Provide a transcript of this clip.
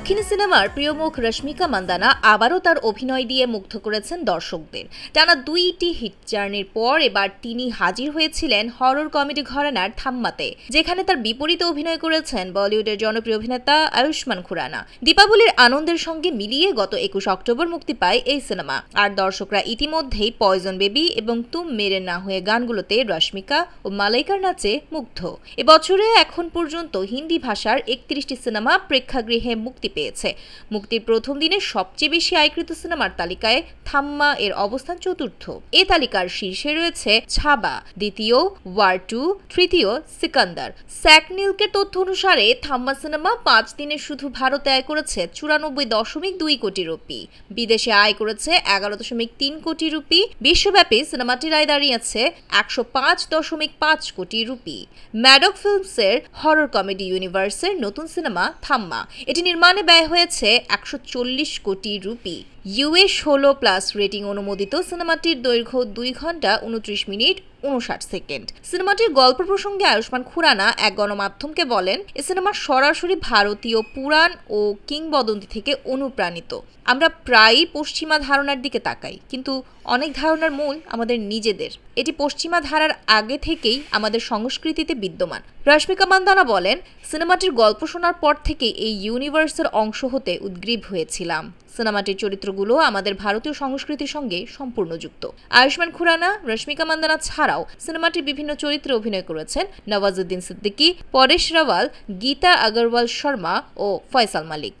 দক্ষিণী সিনেমার প্রিয় মুখ রশ্মিকা মান্দানা আবারও তার অভিনয় দিয়ে মুগ্ধ করেছেন দর্শকদের। টানা দুইটি হিট জার্নির পর এবার তিনি হাজির হয়েছিলেন হরর কমেডি ঘরানার থাম্মাতে, যেখানে তার বিপরীতে অভিনয় করেছেন বলিউডের জনপ্রিয় অভিনেতা আয়ুষ্মান খুরানা। দীপাবলির আনন্দের সঙ্গে মিলিয়ে গত 21 অক্টোবর মুক্তি পায় এই সিনেমা। আর দর্শকরা ইতিমধ্যেই পয়জন বেবি এবং তুম মেরে না হয়ে গানগুলোতে রশ্মিকা ও মালাইকার নাচে মুগ্ধ। এবছরে এখন পর্যন্ত হিন্দি ভাষার 31টি সিনেমা প্রেক্ষাগৃহে মুক্তি পেয়েছে। মুক্তির প্রথম দিনে সবচেয়ে বেশি আয়কৃত সিনেমার তালিকায় থাম্মা এর অবস্থান চতুর্থ। এ তালিকার শীর্ষে রয়েছে ছাবা, দ্বিতীয় ওয়ার 2, তৃতীয় সিকান্দার। স্যাকনিলকের তথ্য অনুসারে থাম্মা সিনেমা 5 দিনে শুধু ভারতে আয় করেছে 94.2 কোটি রুপি, বিদেশে আয় করেছে 11.3 কোটি রুপি। বিশ্বব্যাপী সিনেমাটির আয় দাঁড়িয়েছে 105.5 কোটি রুপি। ম্যাডক ফিল্মসের হরর কমেডি ইউনিভার্সের নতুন সিনেমা থাম্মা, এটি নির্মাণে ব্যয় হয়েছে 140 কোটি রুপি। US 16+ রেটিং অনুমোদিত সিনেমাটির দৈর্ঘ্য 2 ঘন্টা 29 মিনিট 59 সেকেন্ড। সিনেমাটির গল্প প্রসঙ্গে আয়ুষ্মান খুরানা এক গণমাধ্যমকে বলেন, এ সিনেমা সরাসরি ভারতীয় পুরাণ ও কিংবদন্তি থেকে অনুপ্রাণিত। আমরা প্রায়ই পশ্চিমা ধারণার দিকে তাকাই, কিন্তু অনেক ধারণার মূল আমাদের নিজেদের। এটি পশ্চিমা ধারার আগে থেকেই আমাদের সংস্কৃতিতে বিদ্যমান। রশ্মিকা মান্দানা বলেন, সিনেমাটির গল্প শোনার পর থেকে এই ইউনিভার্সের অংশ হতে উদ্গ্রীব হয়েছিলাম। সিনেমাটির চরিত্রগুলো আমাদের ভারতীয় সংস্কৃতির সঙ্গে সম্পূর্ণ যুক্ত। আয়ুষ্মান খুরানা, রশ্মিকা মান্দানা ছাড়াও সিনেমাটির বিভিন্ন চরিত্রে অভিনয় করেছেন নওয়াজুদ্দিন সিদ্দিকী, পরেশ রাওয়াল, গীতা আগরওয়াল শর্মা ও ফয়সাল মালিক।